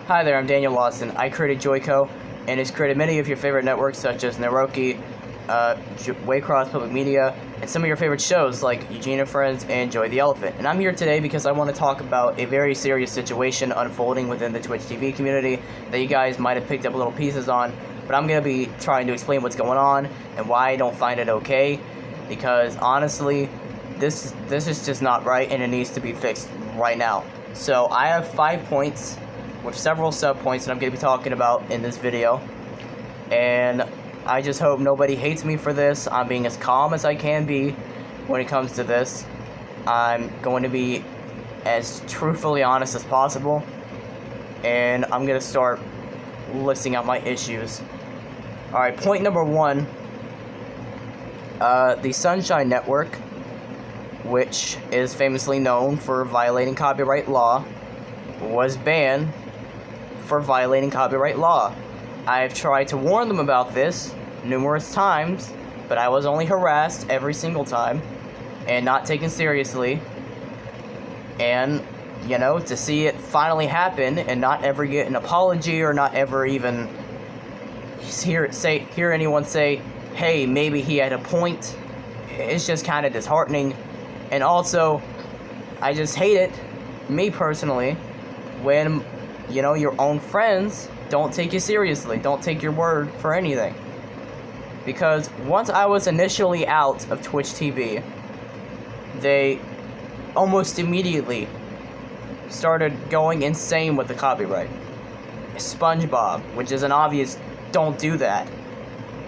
Hi there, I'm Daniel Lawson. I created Joico, and it's created many of your favorite networks such as Naroki, Waycross Public Media, and some of your favorite shows like Eugene and Friends and Joy the Elephant. And I'm here today because I want to talk about a very serious situation unfolding within the Twitch TV community that you guys might have picked up little pieces on, but I'm going to be trying to explain what's going on and why I don't find it okay, because honestly, this is just not right and it needs to be fixed right now. So I have 5 points with several sub-points that I'm going to be talking about in this video, and I just hope nobody hates me for this. I'm being as calm as I can be when it comes to this. I'm going to be as truthfully honest as possible, and I'm going to start listing out my issues. Alright, point number 1, the Sunshine Network, which is famously known for violating copyright law, was banned for violating copyright law. I've tried to warn them about this numerous times, but I was only harassed every single time and not taken seriously. And, you know, to see it finally happen and not ever get an apology or not ever even hear anyone say, hey, maybe he had a point, it's just kind of disheartening. And also, I just hate it, me personally, when, you know, your own friends don't take you seriously, don't take your word for anything. Because once I was initially out of Twitch TV, they almost immediately started going insane with the copyright. SpongeBob, which is an obvious don't do that.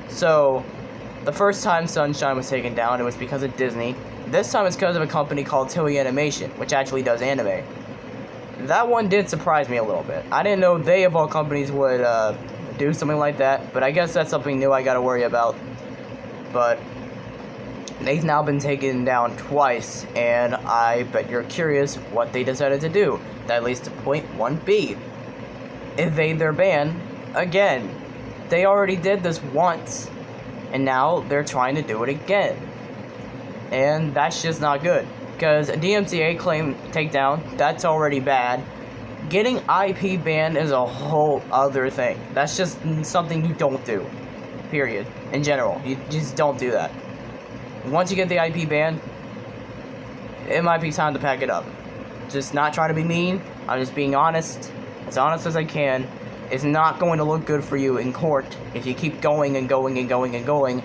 So, the first time Sunshine was taken down, it was because of Disney. This time it's because of a company called Toei Animation, which actually does anime. That one did surprise me a little bit. I didn't know they, of all companies, would do something like that, but I guess that's something new I gotta worry about. But they've now been taken down twice, and I bet you're curious what they decided to do. That leads to point 1B. Evade their ban again. They already did this once, and now they're trying to do it again. And that's just not good. Because a DMCA claim takedown, that's already bad. Getting IP banned is a whole other thing. That's just something you don't do. Period. In general. You just don't do that. Once you get the IP banned, it might be time to pack it up. Just not trying to be mean. I'm just being honest. As honest as I can. It's not going to look good for you in court if you keep going and going and going and going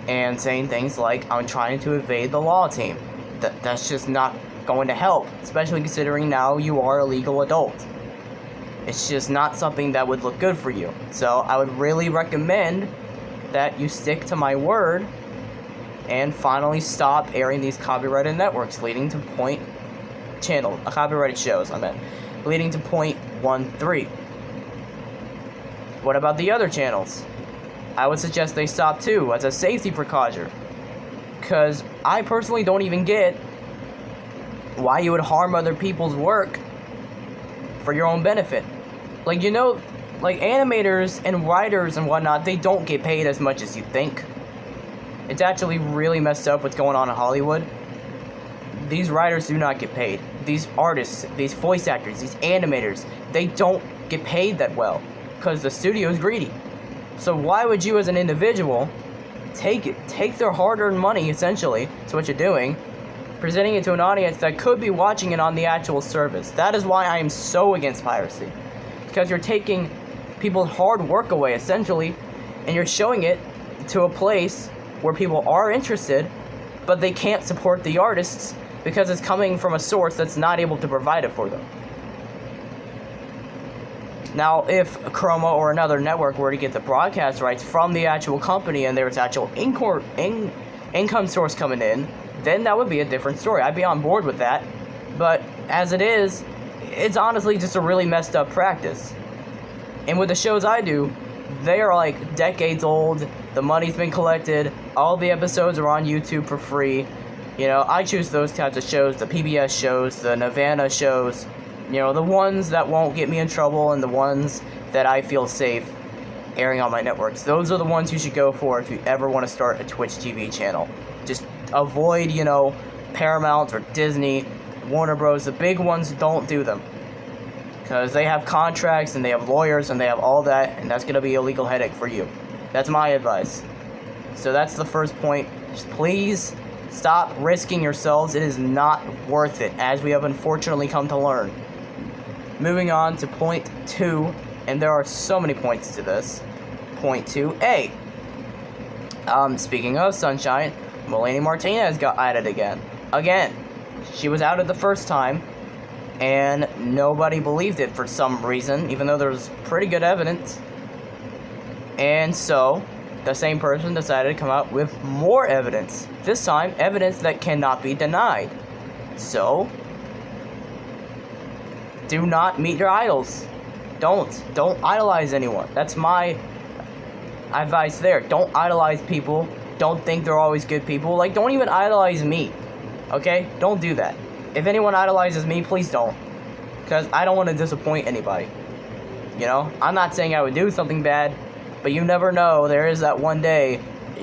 and saying things like, I'm trying to evade the law, team. That's just not going to help, especially considering now you are a legal adult. It's just not something that would look good for you. So I would really recommend that you stick to my word and finally stop airing these copyrighted networks leading to copyrighted shows, leading to point 1-3. What about the other channels? I would suggest they stop too, as a safety precaution. Because I personally don't even get why you would harm other people's work for your own benefit. Like, you know, like animators and writers and whatnot, they don't get paid as much as you think. It's actually really messed up what's going on in Hollywood. These writers do not get paid. These artists, these voice actors, these animators, they don't get paid that well because the studio is greedy. So why would you as an individual take their hard-earned money, essentially, that's what you're doing, presenting it to an audience that could be watching it on the actual service? That is why I am so against piracy. Because you're taking people's hard work away, essentially, and you're showing it to a place where people are interested, but they can't support the artists because it's coming from a source that's not able to provide it for them. Now, if Chroma or another network were to get the broadcast rights from the actual company and there was actual income source coming in, then that would be a different story. I'd be on board with that. But as it is, it's honestly just a really messed up practice. And with the shows I do, they are like decades old. The money's been collected. All the episodes are on YouTube for free. You know, I choose those types of shows, the PBS shows, the Nirvana shows. You know, the ones that won't get me in trouble and the ones that I feel safe airing on my networks. Those are the ones you should go for if you ever want to start a Twitch TV channel. Just avoid, you know, Paramount or Disney, Warner Bros. The big ones, don't do them. Because they have contracts and they have lawyers and they have all that, and that's going to be a legal headache for you. That's my advice. So that's the first point. Just please stop risking yourselves. It is not worth it, as we have unfortunately come to learn. Moving on to point 2, and there are so many points to this. Point 2A. Speaking of Sunshine, Melanie Martinez got added again. Again, she was outed the first time, and nobody believed it for some reason, even though there's pretty good evidence. And so, the same person decided to come out with more evidence. This time, evidence that cannot be denied. So, do not meet your idols. Don't idolize anyone. That's my advice there. Don't idolize people. Don't think they're always good people. Like, don't even idolize me. Okay? Don't do that. If anyone idolizes me, please don't. Because I don't want to disappoint anybody. You know? I'm not saying I would do something bad, but you never know. There is that one day.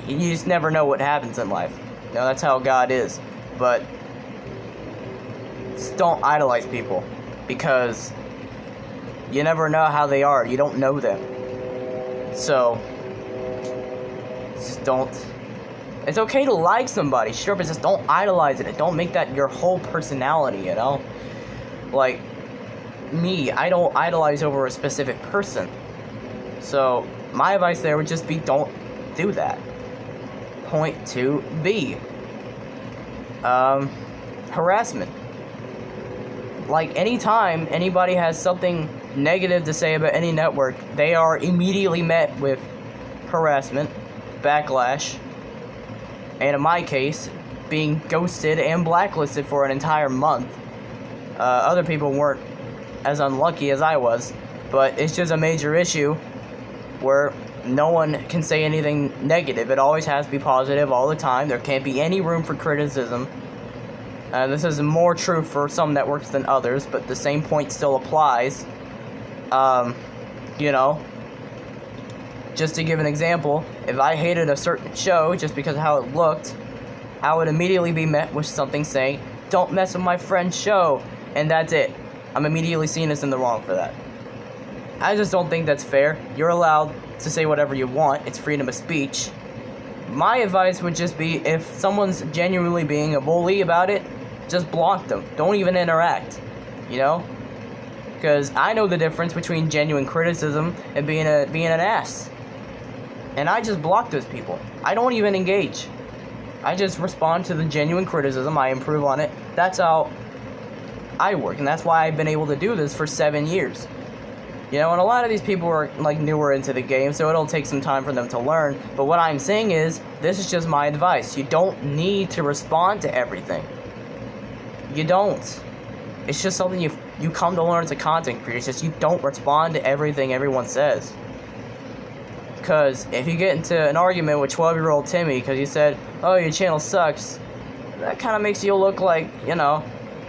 You just never know what happens in life. You know, that's how God is. But just don't idolize people. Because you never know how they are. You don't know them. So, just don't. It's okay to like somebody, sure, but just don't idolize it. Don't make that your whole personality, you know? Like, me, I don't idolize over a specific person. So, my advice there would just be don't do that. Point 2B. Harassment. Like, anytime anybody has something negative to say about any network, they are immediately met with harassment, backlash, and in my case, being ghosted and blacklisted for an entire month. Other people weren't as unlucky as I was, but it's just a major issue where no one can say anything negative. It always has to be positive all the time. There can't be any room for criticism. This is more true for some networks than others, but the same point still applies. You know, just to give an example, if I hated a certain show just because of how it looked, I would immediately be met with something saying, don't mess with my friend's show, and that's it. I'm immediately seen as in the wrong for that. I just don't think that's fair. You're allowed to say whatever you want. It's freedom of speech. My advice would just be, if someone's genuinely being a bully about it, just block them. Don't even interact, you know? Because I know the difference between genuine criticism and being an ass. And I just block those people. I don't even engage. I just respond to the genuine criticism. I improve on it. That's how I work. And that's why I've been able to do this for 7 years. You know, and a lot of these people are, like, newer into the game, so it'll take some time for them to learn. But what I'm saying is, this is just my advice. You don't need to respond to everything. You don't. It's just something you come to learn as a content creator. It's just you don't respond to everything everyone says. Because if you get into an argument with 12-year-old Timmy because you said, oh, your channel sucks, that kind of makes you look like, you know.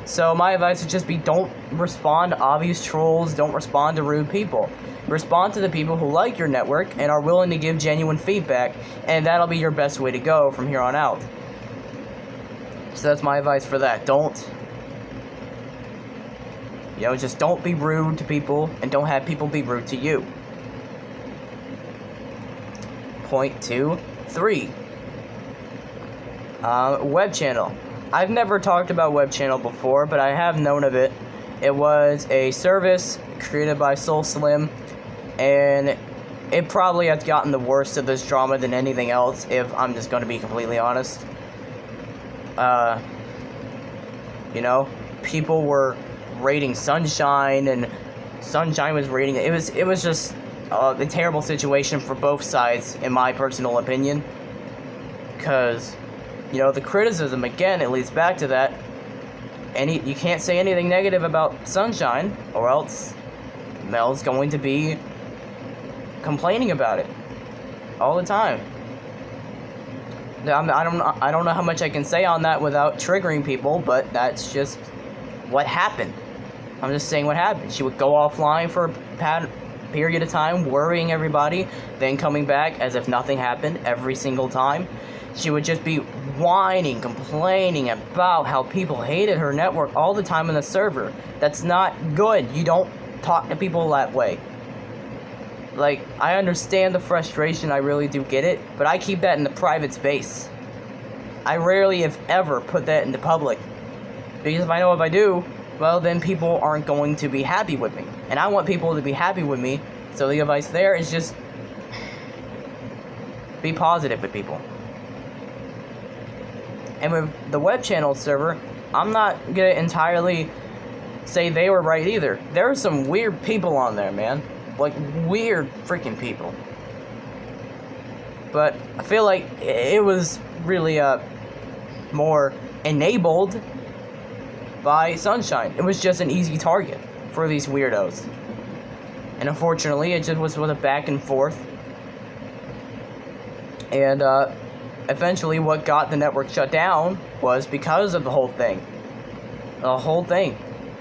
So my advice would just be, don't respond to obvious trolls, don't respond to rude people. Respond to the people who like your network and are willing to give genuine feedback, and that'll be your best way to go from here on out. So that's my advice for that. Just don't be rude to people, and don't have people be rude to you. Point 2.3. Web channel. I've never talked about web channel before, but I have known of it. It was a service created by Soul Slim, and it probably has gotten the worst of this drama than anything else, if I'm just going to be completely honest. People were rating Sunshine, and Sunshine was rating it. It was just a terrible situation for both sides, in my personal opinion. Because, the criticism, again, it leads back to that. You can't say anything negative about Sunshine, or else Mel's going to be complaining about it all the time. I don't know how much I can say on that without triggering people, but that's just what happened. I'm just saying what happened. She would go offline for a period of time, worrying everybody, then coming back as if nothing happened every single time. She would just be whining, complaining about how people hated her network all the time on the server. That's not good. You don't talk to people that way. Like, I understand the frustration, I really do get it, but I keep that in the private space. I rarely, if ever, put that into public. Because if I do, well, then people aren't going to be happy with me. And I want people to be happy with me, so the advice there is just be positive with people. And with the web channel server, I'm not gonna entirely say they were right either. There are some weird people on there, man. Like, weird freaking people. But I feel like it was really more enabled by Sunshine. It was just an easy target for these weirdos. And unfortunately, it just was a back and forth. And eventually what got the network shut down was because of the whole thing. The whole thing.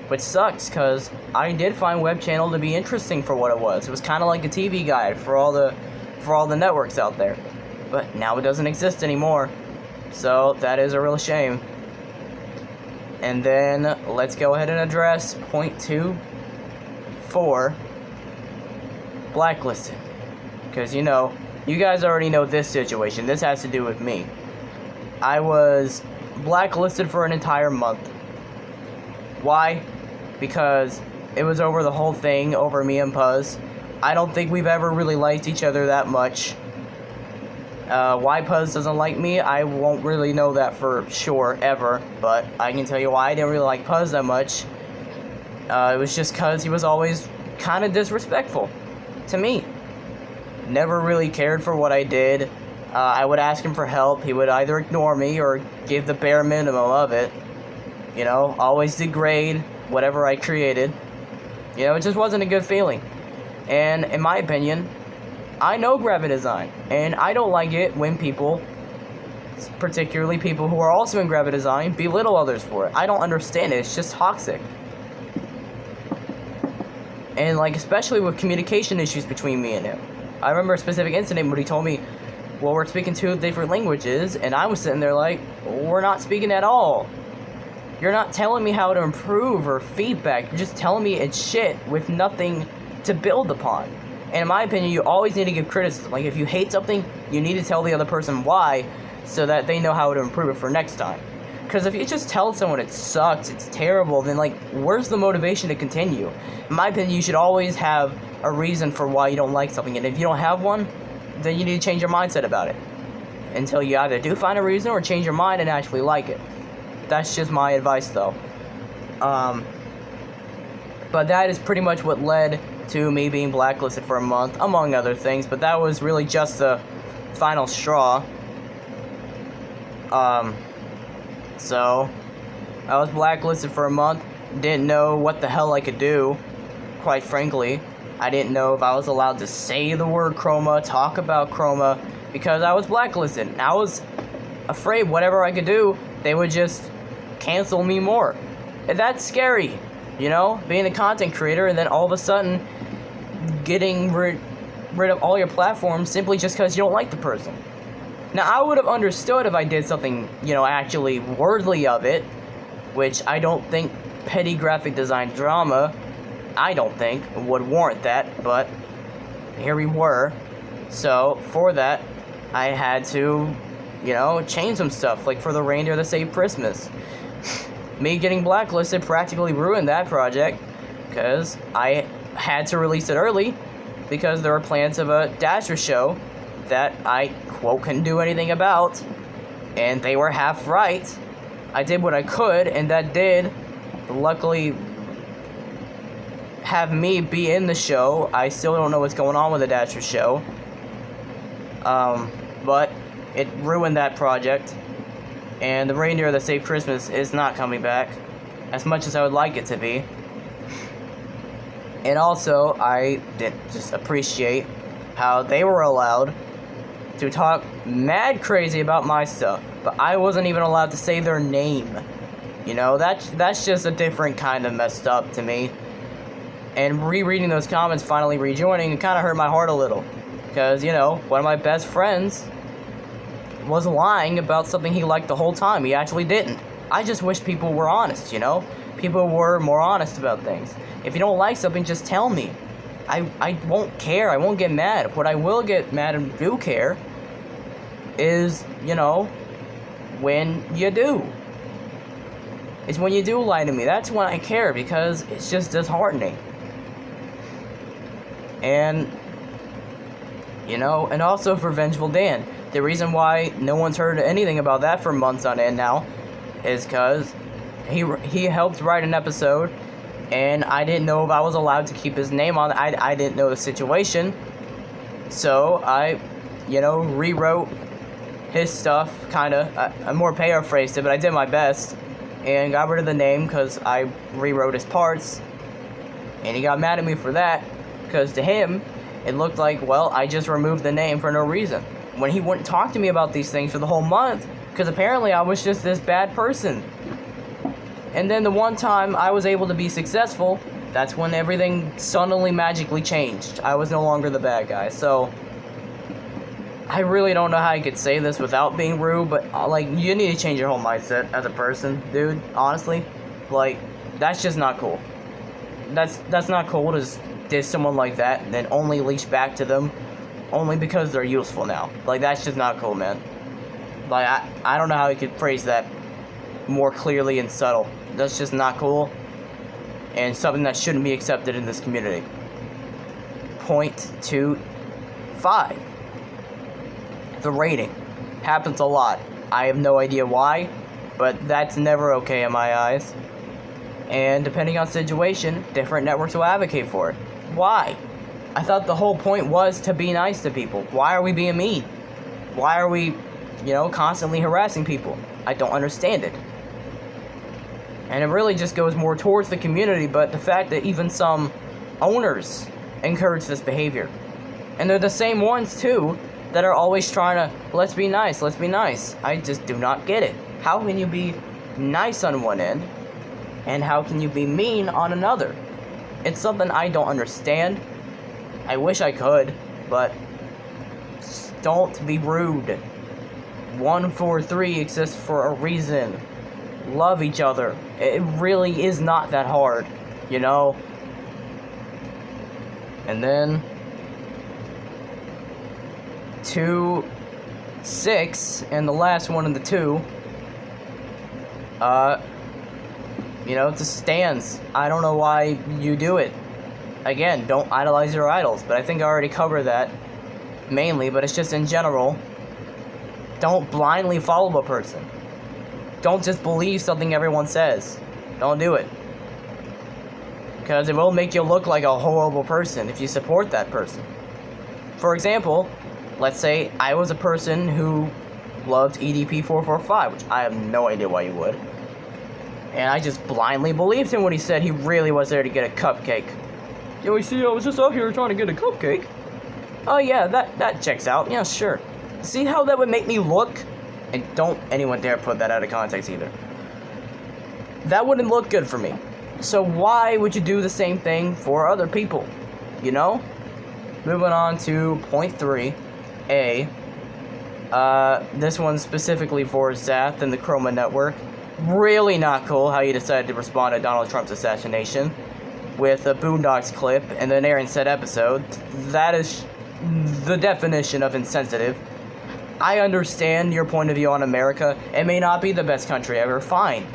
Which sucks, because I did find Web Channel to be interesting for what it was. It was kind of like a TV guide for all the networks out there. But now it doesn't exist anymore. So that is a real shame. And then let's go ahead and address point 2 for blacklisted. Because, you guys already know this situation. This has to do with me. I was blacklisted for an entire month. Why? Because it was over the whole thing, over me and Puzz. I don't think we've ever really liked each other that much. Why Puzz doesn't like me, I won't really know that for sure, ever. But I can tell you why I didn't really like Puzz that much. It was just because he was always kind of disrespectful to me. Never really cared for what I did. I would ask him for help. He would either ignore me or give the bare minimum of it. Always degrade whatever I created. It just wasn't a good feeling. And in my opinion, I know graphic design, and I don't like it when people, particularly people who are also in graphic design, belittle others for it. I don't understand it. It's just toxic. And especially with communication issues between me and him. I remember a specific incident where he told me, well, we're speaking 2 different languages, and I was sitting there like, we're not speaking at all. You're not telling me how to improve or feedback. You're just telling me it's shit with nothing to build upon. And in my opinion, you always need to give criticism. Like, if you hate something, you need to tell the other person why, so that they know how to improve it for next time. Because if you just tell someone it sucks, it's terrible, then, where's the motivation to continue? In my opinion, you should always have a reason for why you don't like something. And if you don't have one, then you need to change your mindset about it. Until you either do find a reason or change your mind and actually like it. That's just my advice, though. But that is pretty much what led to me being blacklisted for a month, among other things. But that was really just the final straw. So, I was blacklisted for a month. Didn't know what the hell I could do, quite frankly. I didn't know if I was allowed to say the word chroma, talk about chroma, because I was blacklisted. And I was afraid whatever I could do, they would just cancel me more. And that's scary, being a content creator and then all of a sudden getting rid of all your platforms simply just because you don't like the person. Now, I would have understood if I did something, actually worthy of it, which I don't think petty graphic design drama, I don't think, would warrant that, but here we were. So, for that, I had to, change some stuff, like for the reindeer that saved Christmas. Me getting blacklisted practically ruined that project, because I had to release it early, because there were plans of a Dasher show that I, quote, couldn't do anything about, and they were half right. I did what I could, and that did, luckily, have me be in the show. I still don't know what's going on with the Dasher show, but it ruined that project. And the reindeer that saved Christmas is not coming back, as much as I would like it to be. And also, I did just appreciate how they were allowed to talk mad crazy about my stuff, but I wasn't even allowed to say their name. That's just a different kind of messed up to me. And rereading those comments, finally rejoining, it kind of hurt my heart a little. Because, one of my best friends was lying about something he liked the whole time. He actually didn't. I just wish people were honest, People were more honest about things. If you don't like something, just tell me. I won't care. I won't get mad. What I will get mad and do care is, you know, when you do. It's when you do lie to me. That's when I care, because it's just disheartening. And, you know, and also for Vengeful Dan. The reason why no one's heard anything about that for months on end now is because he helped write an episode, and I didn't know if I was allowed to keep his name on. I didn't know the situation, so I, you know, rewrote his stuff, kinda. I more paraphrased it, but I did my best, and got rid of the name because I rewrote his parts, and he got mad at me for that, because to him, it looked like, well, I just removed the name for no reason, when he wouldn't talk to me about these things for the whole month, because apparently I was just this bad person. And then the one time I was able to be successful, that's when everything suddenly magically changed. I was no longer the bad guy. So I really don't know how I could say this without being rude, but like, you need to change your whole mindset as a person, dude. Honestly, like, that's just not cool. That's not cool to just diss someone like that and then only leash back to them only because they're useful now. Like, that's just not cool, man. Like, I don't know how you could phrase that more clearly and subtle. That's just not cool, and something that shouldn't be accepted in this community. Point 2.5. The rating happens a lot. I have no idea why, but that's never okay in my eyes. And depending on situation, different networks will advocate for it. Why? I thought the whole point was to be nice to people. Why are we being mean? Why are we, you know, constantly harassing people? I don't understand it. And it really just goes more towards the community, but the fact that even some owners encourage this behavior. And they're the same ones, too, that are always trying to, let's be nice, let's be nice. I just do not get it. How can you be nice on one end, and how can you be mean on another? It's something I don't understand. I wish I could, but don't be rude. 143 exists for a reason. Love each other. It really is not that hard, you know? And then 2.6, and the last one of the two, you know, it just stands. I don't know why you do it. Again, don't idolize your idols, but I think I already covered that mainly, but it's just in general. Don't blindly follow a person. Don't just believe something everyone says. Don't do it. Because it will make you look like a horrible person if you support that person. For example, let's say I was a person who loved EDP445, which I have no idea why you would. And I just blindly believed him when he said he really was there to get a cupcake. Yo, you see, I was just out here trying to get a cupcake. Oh yeah, that checks out. Yeah, sure. See how that would make me look? And don't anyone dare put that out of context either. That wouldn't look good for me. So why would you do the same thing for other people? You know? Moving on to point 3A. This one's specifically for Zath and the Chroma Network. Really not cool how you decided to respond to Donald Trump's assassination with a Boondocks clip and then Aaron said episode. That is the definition of insensitive. I understand your point of view on America. It may not be the best country ever, fine.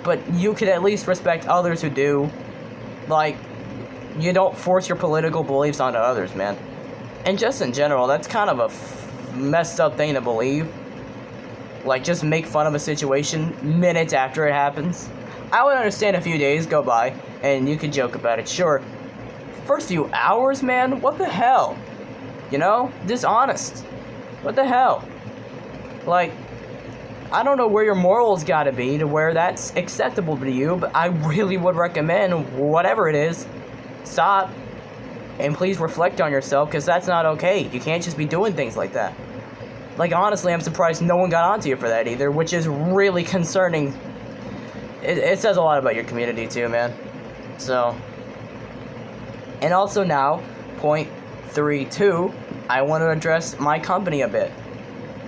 But you could at least respect others who do. Like, you don't force your political beliefs onto others, man. And just in general, that's kind of a messed up thing to believe. Like, just make fun of a situation minutes after it happens. I would understand a few days go by, and you could joke about it, sure. First few hours, man, what the hell? You know? Dishonest. What the hell? Like, I don't know where your morals gotta be to where that's acceptable to you, but I really would recommend, whatever it is, stop and please reflect on yourself, because that's not okay. You can't just be doing things like that. Like, honestly, I'm surprised no one got onto you for that either, which is really concerning. It says a lot about your community too, man. So, and also now, point 3.2, I want to address my company a bit.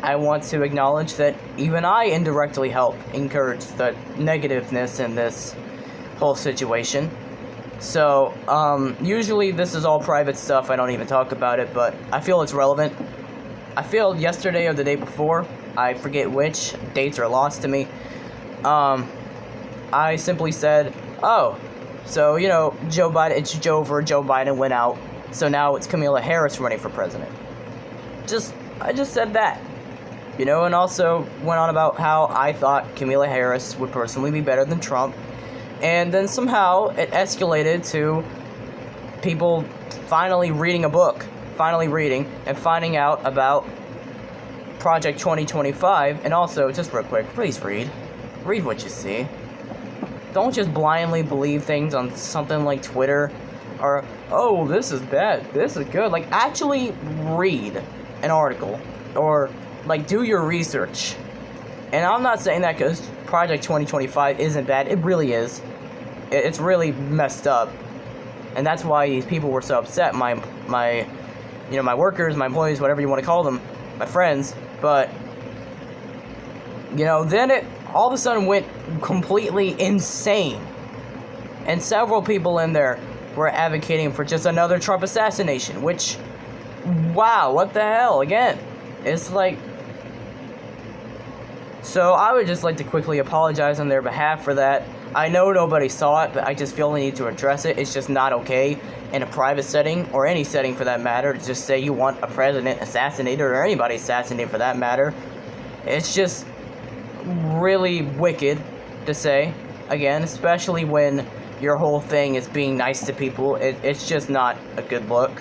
I want to acknowledge that even I indirectly help encourage the negativeness in this whole situation. So, usually this is all private stuff, I don't even talk about it, but I feel it's relevant. I feel yesterday or the day before, I forget which, dates are lost to me, I simply said, oh, so, Joe Biden went out, so now it's Kamala Harris running for president. I just said that, and also went on about how I thought Kamala Harris would personally be better than Trump, and then somehow it escalated to people finally reading a book, and finding out about Project 2025, and also, just real quick, please read what you see. Don't just blindly believe things on something like Twitter, or, oh, this is bad, this is good. Like, actually read an article, or, like, do your research. And I'm not saying that because Project 2025 isn't bad, it really is. It's really messed up. And that's why these people were so upset, my workers, my employees, whatever you want to call them, my friends, but, then it all of a sudden went completely insane. And several people in there were advocating for just another Trump assassination, which, wow, what the hell, again, it's like, so I would just like to quickly apologize on their behalf for that. I know nobody saw it, but I just feel the need to address it. It's just not okay in a private setting, or any setting for that matter, to just say you want a president assassinated, or anybody assassinated for that matter. It's just really wicked to say, again, especially when your whole thing is being nice to people. It's just not a good look.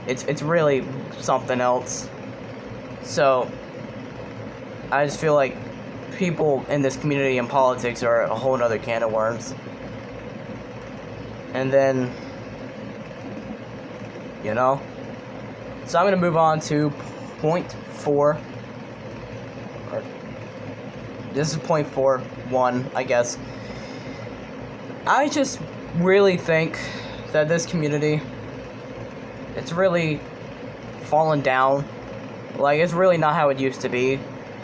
It's really something else. So, I just feel like people in this community and politics are a whole other can of worms. And then, so I'm going to move on to point 4. This is point 4.1, I guess. I just really think that this community, it's really fallen down. Like, it's really not how it used to be.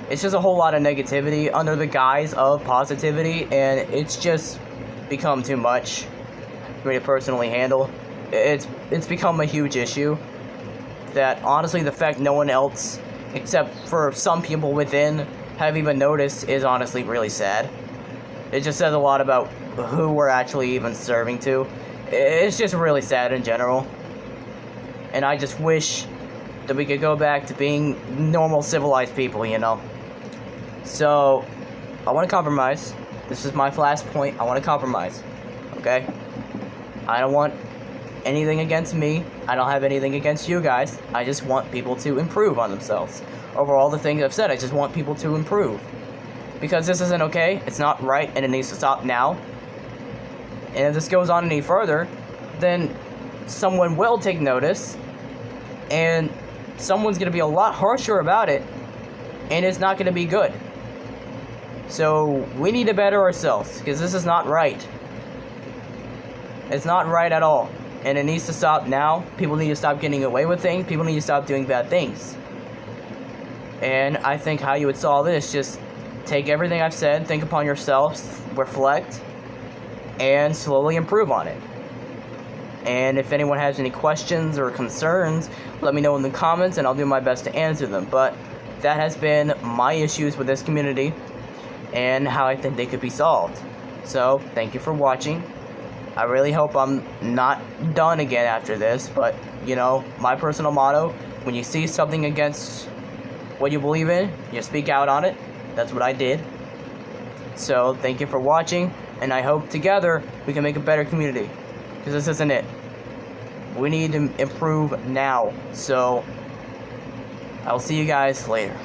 It's just a whole lot of negativity under the guise of positivity, and it's just become too much for me to personally handle. It's become a huge issue that, honestly, the fact no one else, except for some people within, have even noticed is honestly really sad. It just says a lot about who we're actually even serving to. It's just really sad in general. And I just wish that we could go back to being normal, civilized people, So, I want to compromise. This is my last point. I want to compromise. Okay? I don't want anything against me. I don't have anything against you guys. I just want people to improve on themselves. Over all the things I've said, I just want people to improve. Because this isn't okay, it's not right, and it needs to stop now. And if this goes on any further, then someone will take notice, and someone's going to be a lot harsher about it, and it's not going to be good. So, we need to better ourselves, because this is not right. It's not right at all, and it needs to stop now. People need to stop getting away with things, people need to stop doing bad things. And I think how you would solve it is just take everything I've said, think upon yourselves, reflect, and slowly improve on it. And if anyone has any questions or concerns, let me know in the comments and I'll do my best to answer them. But that has been my issues with this community and how I think they could be solved. So, thank you for watching. I really hope I'm not done again after this, but, my personal motto, when you see something against what you believe in, you speak out on it. That's what I did. So, thank you for watching, and I hope together we can make a better community. Because this isn't it. We need to improve now. So, I'll see you guys later.